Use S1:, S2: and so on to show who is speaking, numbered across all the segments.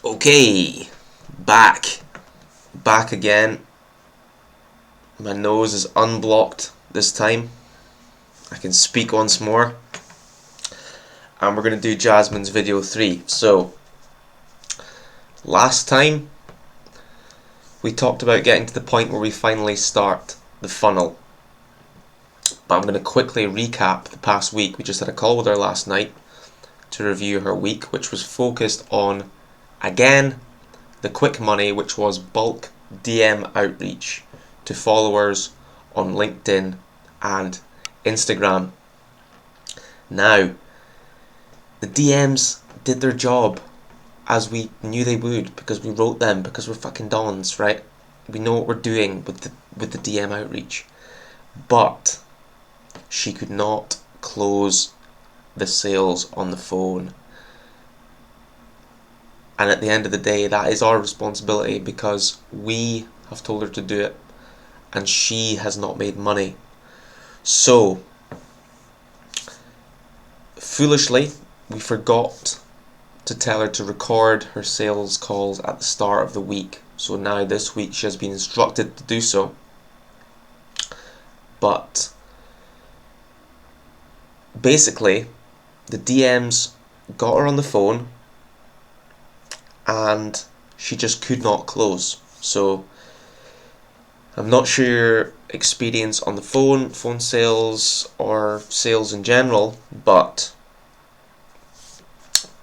S1: Okay, back again. My nose is unblocked this time. I can speak once more. And we're going to do Jasmine's video 3. So, last time we talked about getting to the point where we finally start the funnel. But I'm going to quickly recap the past week. We just had a call with her last night to review her week, which was focused on, again, the quick money, which was bulk DM outreach to followers on LinkedIn and Instagram. Now, the DMs did their job as we knew they would, because we wrote them, because we're fucking dons, right? We know what we're doing with the DM outreach. But she could not close the sales on the phone. And at the end of the day, that is our responsibility, because we have told her to do it and she has not made money. So, foolishly, we forgot to tell her to record her sales calls at the start of the week. So now this week she has been instructed to do so. But basically, the DMs got her on the phone and she just could not close. So I'm not sure your experience on the phone sales, or sales in general, but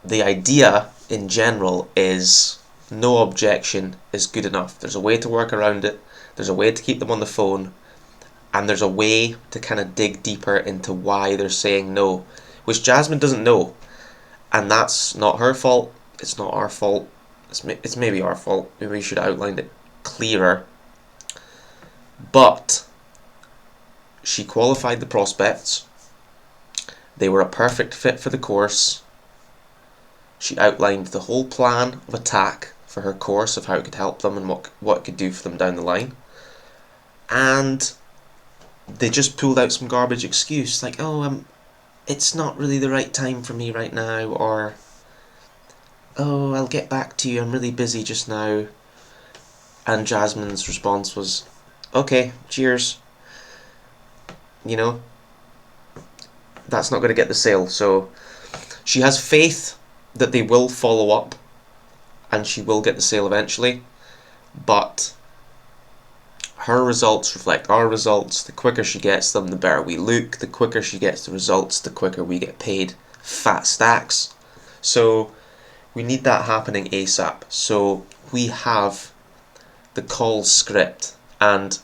S1: the idea in general is no objection is good enough. There's a way to work around it, there's a way to keep them on the phone, and there's a way to kind of dig deeper into why they're saying no, which Jasmine doesn't know. And that's not her fault, it's not our fault, it's maybe our fault. Maybe we should have outlined it clearer. But she qualified the prospects, they were a perfect fit for the course. She outlined the whole plan of attack for her course, of how it could help them and what it could do for them down the line. And they just pulled out some garbage excuse like, it's not really the right time for me right now, or, oh, I'll get back to you, I'm really busy just now. And Jasmine's response was, okay, cheers. You know, that's not going to get the sale. So she has faith that they will follow up and she will get the sale eventually, but her results reflect our results. The quicker she gets them, the better we look. The quicker she gets the results, the quicker we get paid fat stacks. So we need that happening ASAP. So we have the call script, and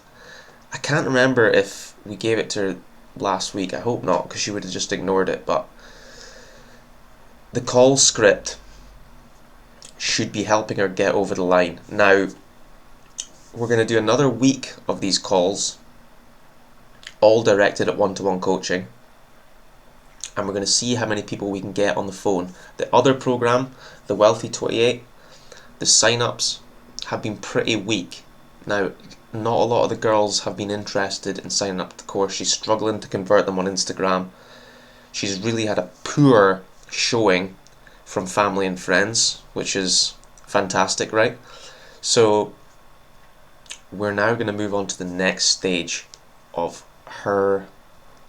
S1: I can't remember if we gave it to her last week. I hope not, because she would have just ignored it. But the call script should be helping her get over the line. Now, we're going to do another week of these calls, all directed at one-to-one coaching, and we're going to see how many people we can get on the phone. The other program, the Wealthy 28, the sign-ups have been pretty weak. Now, not a lot of the girls have been interested in signing up to the course. She's struggling to convert them on Instagram. She's really had a poor showing from family and friends, which is fantastic, right? So we're now going to move on to the next stage of her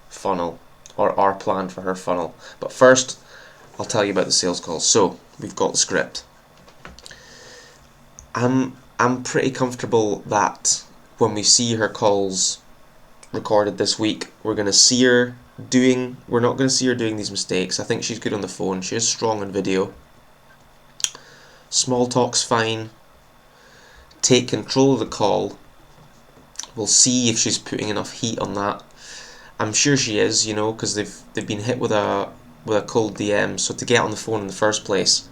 S1: funnel, or our plan for her funnel. But first, I'll tell you about the sales calls. So we've got the script. I'm pretty comfortable that when we see her calls recorded this week, we're not going to see her doing these mistakes. I think she's good on the phone. She is strong on video. Small talk's fine. Take control of the call. We'll see if she's putting enough heat on that. I'm sure she is, because they've been hit with a cold DM. So to get on the phone in the first place,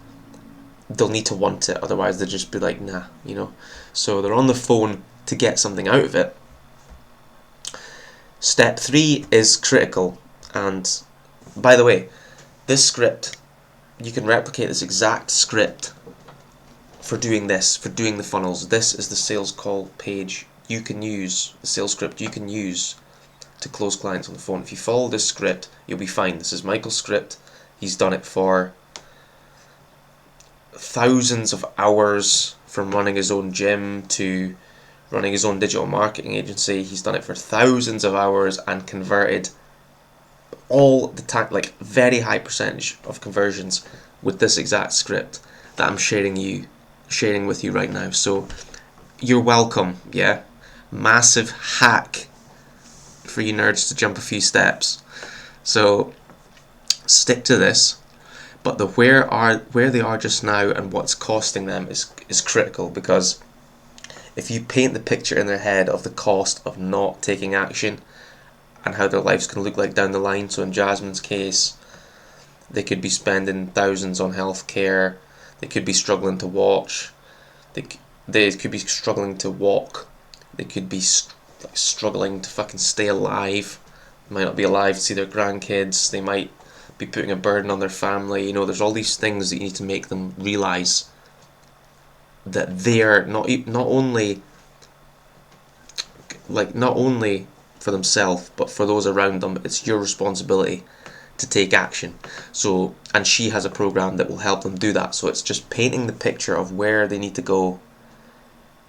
S1: they'll need to want it. Otherwise, they'll just be like, nah, So they're on the phone to get something out of it. Step 3 is critical. And by the way, this script, you can replicate this exact script for doing the funnels. This is the sales call page you can use, the sales script you can use to close clients on the phone. If you follow this script, you'll be fine. This is Michael's script. He's done it for thousands of hours, from running his own gym to running his own digital marketing agency. He's done it for thousands of hours and converted all the time, like very high percentage of conversions with this exact script that I'm sharing with you right now. So you're welcome, yeah? Massive hack for you nerds to jump a few steps. So stick to this. But the where they are just now and what's costing them is critical, because if you paint the picture in their head of the cost of not taking action and how their life's going to look like down the line, so in Jasmine's case, they could be spending thousands on healthcare, they could be struggling to watch, they could be struggling to walk, they could be struggling to fucking stay alive, they might not be alive to see their grandkids, they might be putting a burden on their family. You know, there's all these things that you need to make them realise that they're not only for themselves but for those around them. It's your responsibility to take action. So, and she has a program that will help them do that. So it's just painting the picture of where they need to go,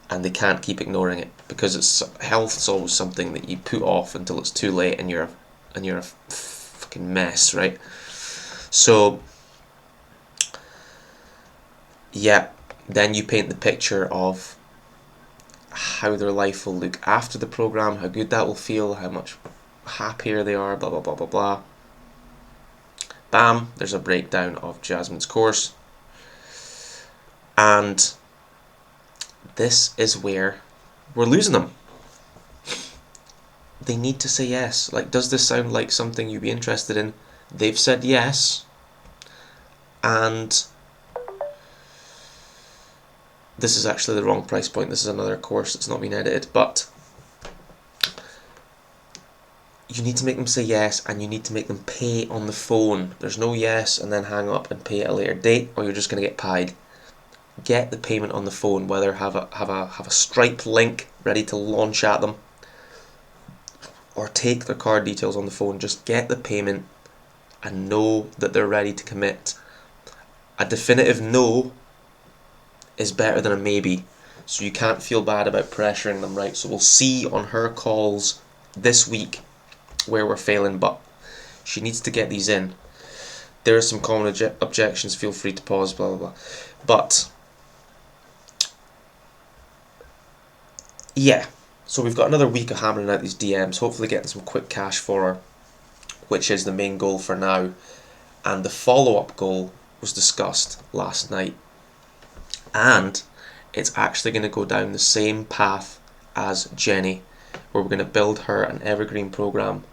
S1: and they can't keep ignoring it, because health's always something that you put off until it's too late and you're a fucking mess, right? So yeah, then you paint the picture of how their life will look after the program, how good that will feel, how much happier they are, blah blah blah blah blah. Bam, there's a breakdown of Jasmine's course. And this is where we're losing them. They need to say yes. Like, does this sound like something you'd be interested in? They've said yes. And this is actually the wrong price point. This is another course that's not been edited, but you need to make them say yes, and you need to make them pay on the phone. There's no yes and then hang up and pay at a later date, or you're just going to get pied. Get the payment on the phone, whether have a Stripe link ready to launch at them, or take their card details on the phone. Just get the payment and know that they're ready to commit. A definitive no is better than a maybe, so you can't feel bad about pressuring them, right? So we'll see on her calls this week where we're failing, but she needs to get these in. There are some common objections, feel free to pause, blah blah blah. But yeah, so we've got another week of hammering out these DMs, hopefully getting some quick cash for her, which is the main goal for now. And the follow-up goal was discussed last night, and it's actually going to go down the same path as Jenny, where we're going to build her an evergreen program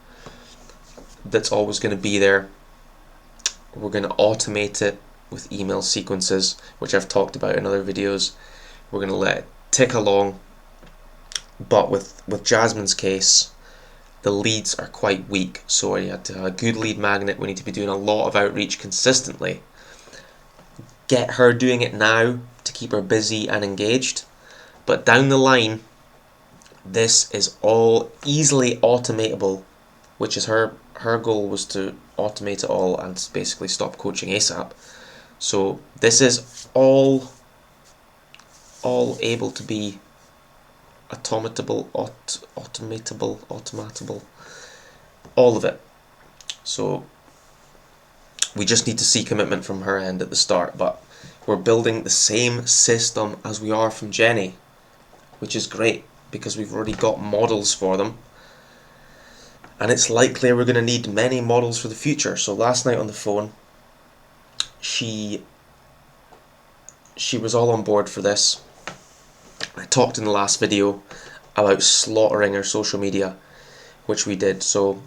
S1: that's always going to be there. We're going to automate it with email sequences, which I've talked about in other videos. We're going to let it tick along, but with Jasmine's case, the leads are quite weak, so you have to have a good lead magnet. We need to be doing a lot of outreach consistently. Get her doing it now to keep her busy and engaged, but down the line, this is all easily automatable, which is her goal was to automate it all and basically stop coaching ASAP. So this is all able to be automatable, all of it. So we just need to see commitment from her end at the start, but we're building the same system as we are from Jenny, which is great because we've already got models for them, and it's likely we're going to need many models for the future. So last night on the phone, she was all on board for this. I talked in the last video about slaughtering our social media, which we did. So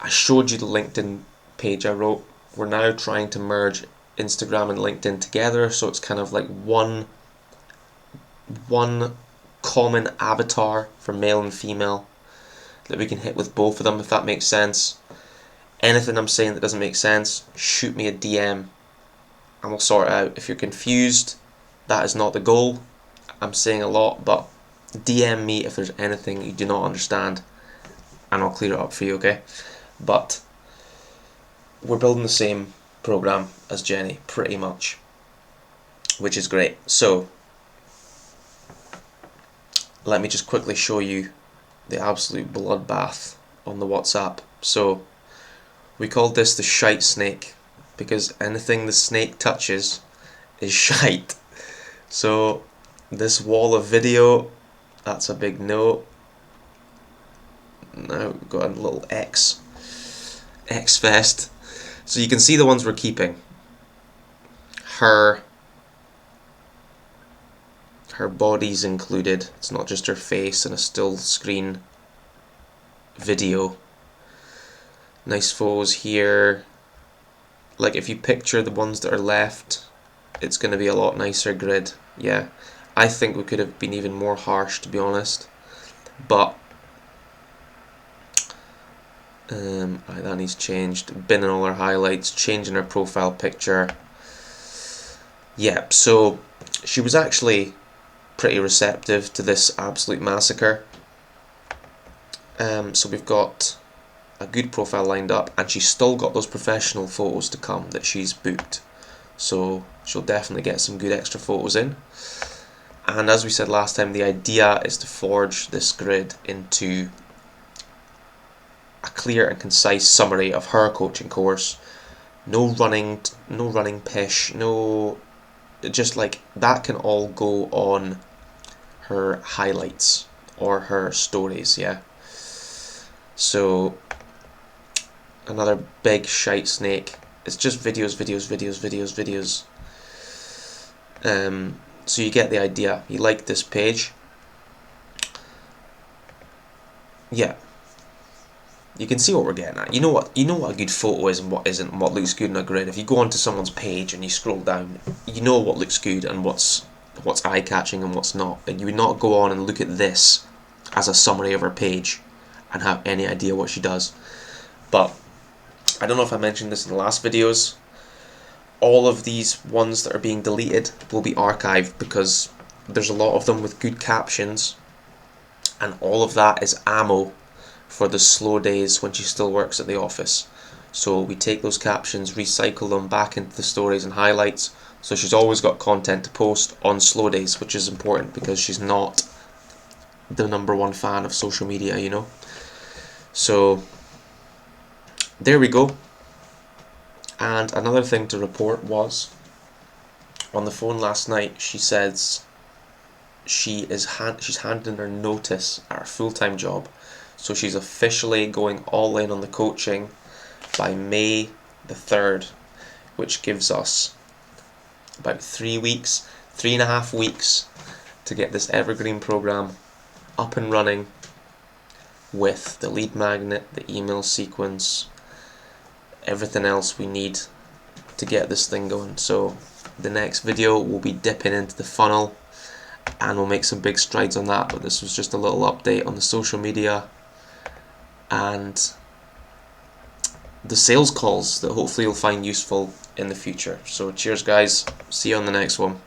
S1: I showed you the LinkedIn page I wrote. We're now trying to merge Instagram and LinkedIn together, so it's kind of like one common avatar for male and female that we can hit with both of them, if that makes sense. Anything I'm saying that doesn't make sense, shoot me a DM and we'll sort it out. If you're confused, that is not the goal. I'm saying a lot, but DM me if there's anything you do not understand and I'll clear it up for you, okay? But we're building the same program as Jenny, pretty much. which is great. So let me just quickly show you the absolute bloodbath on the WhatsApp. So we called this the shite snake because anything the snake touches is shite. So this wall of video, that's a big no. Now we've got a little X fest. So you can see the ones we're keeping. Her body's included. It's not just her face and a still screen video. Nice photos here. Like if you picture the ones that are left, it's going to be a lot nicer grid. Yeah, I think we could have been even more harsh, to be honest. But that needs changed. Binning all our highlights, changing her profile picture. Yeah, so she was actually pretty receptive to this absolute massacre. So we've got a good profile lined up, and she's still got those professional photos to come that she's booked. So she'll definitely get some good extra photos in. And as we said last time, the idea is to forge this grid into a clear and concise summary of her coaching course. No running pish, no, just like that can all go on her highlights or her stories, yeah. So another big shite snake. It's just videos. So you get the idea. You like this page? Yeah. You can see what we're getting at. You know what a good photo is and what isn't, and what looks good in a grid. If you go onto someone's page and you scroll down, you know what looks good and what's eye-catching and what's not. And you would not go on and look at this as a summary of her page and have any idea what she does. But I don't know if I mentioned this in the last videos. All of these ones that are being deleted will be archived because there's a lot of them with good captions, and all of that is ammo for the slow days when she still works at the office. So we take those captions, recycle them back into the stories and highlights, so she's always got content to post on slow days, which is important because she's not the #1 fan of social media, you know. So there we go. And another thing to report was, on the phone last night, she says she's handed in her notice at her full-time job. So she's officially going all in on the coaching by May the 3rd, which gives us about 3.5 weeks to get this evergreen program up and running with the lead magnet, the email sequence, everything else we need to get this thing going. So the next video will be dipping into the funnel and we'll make some big strides on that, but this was just a little update on the social media and the sales calls that hopefully you'll find useful in the future. So cheers guys, see you on the next one.